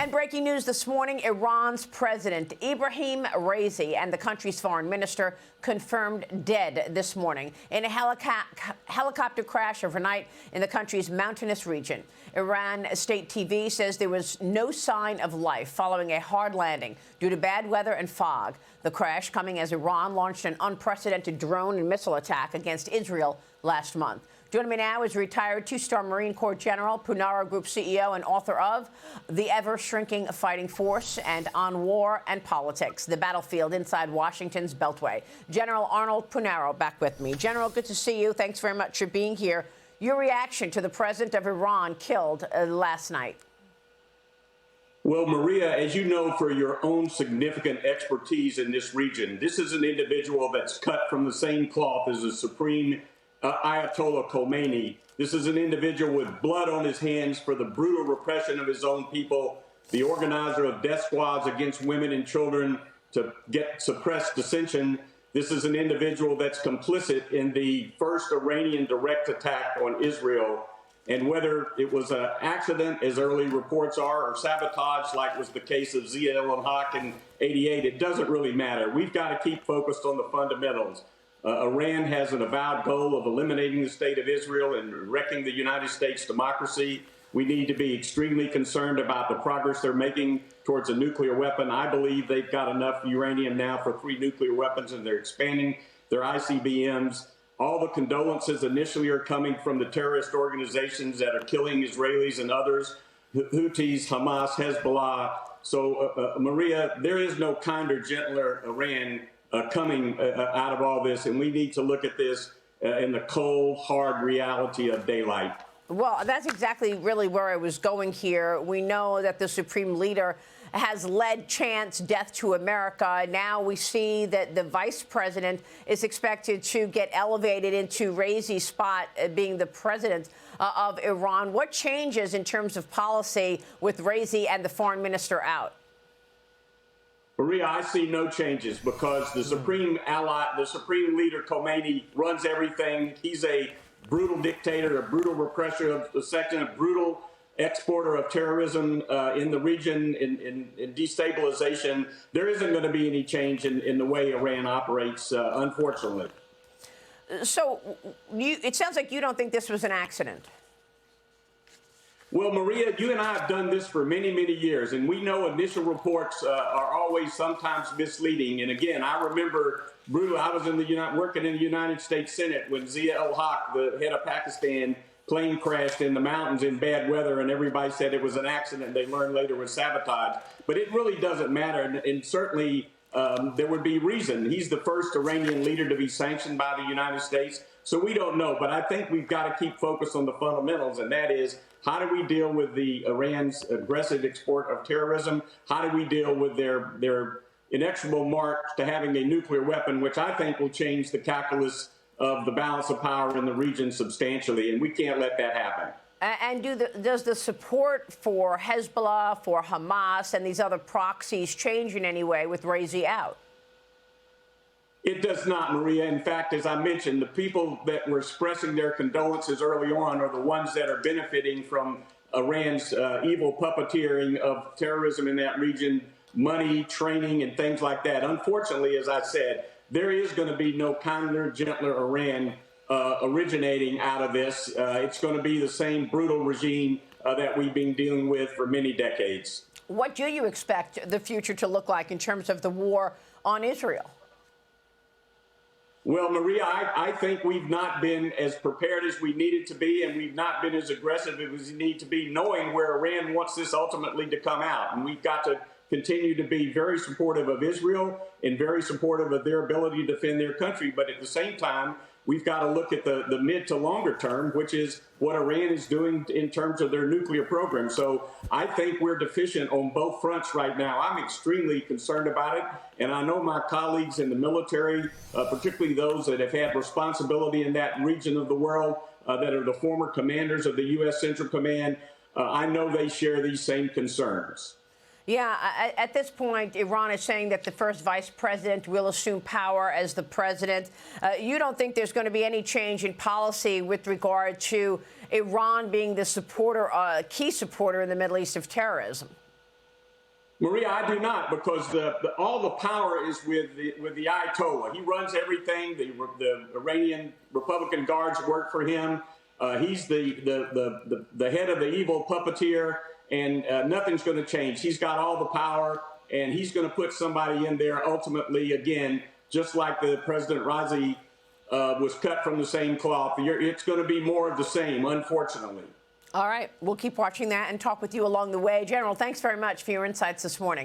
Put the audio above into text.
And breaking news this morning, Iran's President Ibrahim Raisi and the country's foreign minister confirmed dead this morning in a helicopter crash overnight in the country's mountainous region. Iran state TV says there was no sign of life following a hard landing due to bad weather and fog. The crash coming as Iran launched an unprecedented drone and missile attack against Israel last month. Joining me now is retired two-star Marine Corps General, Punaro Group CEO and author of The Ever-Shrinking Fighting Force and On War and Politics, the Battlefield Inside Washington's Beltway. General Arnold Punaro back with me. General, good to see you. Thanks very much for being here. Your reaction to the president of Iran killed last night. Well, Maria, as you know, for your own significant expertise in this region, this is an individual that's cut from the same cloth as the Supreme Ayatollah Khomeini. This is an individual with blood on his hands for the brutal repression of his own people, the organizer of death squads against women and children to get suppressed dissension. This is an individual that's complicit in the first Iranian direct attack on Israel. And whether it was an accident, as early reports are, or sabotage, like was the case of Zia al-Haq in '88, it doesn't really matter. We've got to keep focused on the fundamentals. Iran has an avowed goal of eliminating the state of Israel and wrecking the United States democracy. We need to be extremely concerned about the progress they're making towards a nuclear weapon. I believe they've got enough uranium now for 3 nuclear weapons, and they're expanding their ICBMs. All the condolences initially are coming from the terrorist organizations that are killing Israelis and others, Houthis, Hamas, Hezbollah. So, Maria, there is no kinder, gentler Iran coming out of all this, and we need to look at this in the cold, hard reality of daylight. Well, that's exactly really where I was going here. We know that the Supreme Leader has led chants death to America. Now we see that the vice president is expected to get elevated into Raisi's spot, being the president of Iran. What changes in terms of policy with Raisi and the foreign minister out? Maria, I see no changes because the supreme ally, the supreme leader, Khomeini, runs everything. He's a brutal dictator, a brutal repressor of the section, a brutal exporter of terrorism in the region, in destabilization. There isn't going to be any change in the way Iran operates, unfortunately. So it sounds like you don't think this was an accident. Well, Maria, you and I have done this for many, many years, and we know initial reports are always sometimes misleading. And again, I remember I was working in the United States Senate when Zia al-Haq, the head of Pakistan, plane crashed in the mountains in bad weather, and everybody said it was an accident. They learned later it was sabotage. But it really doesn't matter, and certainly there would be reason. He's the first Iranian leader to be sanctioned by the United States, so we don't know. But I think we've got to keep focused on the fundamentals, and that is, how do we deal with Iran's aggressive export of terrorism? How do we deal with their inexorable march to having a nuclear weapon, which I think will change the calculus of the balance of power in the region substantially, and we can't let that happen. And does the support for Hezbollah, for Hamas, and these other proxies change in any way with Raisi out? It does not, Maria. In fact, as I mentioned, the people that were expressing their condolences early on are the ones that are benefiting from Iran's evil puppeteering of terrorism in that region, money, training, and things like that. Unfortunately, as I said, there is going to be no kinder, gentler Iran originating out of this. It's going to be the same brutal regime that we've been dealing with for many decades. What do you expect the future to look like in terms of the war on Israel? Well, Maria, I think we've not been as prepared as we needed to be, and we've not been as aggressive as we need to be, knowing where Iran wants this ultimately to come out. And we've got to continue to be very supportive of Israel and very supportive of their ability to defend their country. But at the same time, we've got to look at the mid to longer term, which is what Iran is doing in terms of their nuclear program. So I think we're deficient on both fronts right now. I'm extremely concerned about it. And I know my colleagues in the military, particularly those that have had responsibility in that region of the world, that are the former commanders of the U.S. Central Command, I know they share these same concerns. Yeah, at this point, Iran is saying that the first vice president will assume power as the president. You don't think there's going to be any change in policy with regard to Iran being the supporter, key supporter in the Middle East of terrorism? Maria, I do not, because all the power is with the Ayatollah. He runs everything. The Iranian Republican Guards work for him. He's the head of the evil puppeteer, and nothing's going to change. He's got all the power, and he's going to put somebody in there ultimately, again, just like the President Raisi was cut from the same cloth. It's going to be more of the same, unfortunately. All right. We'll keep watching that and talk with you along the way. General, thanks very much for your insights this morning.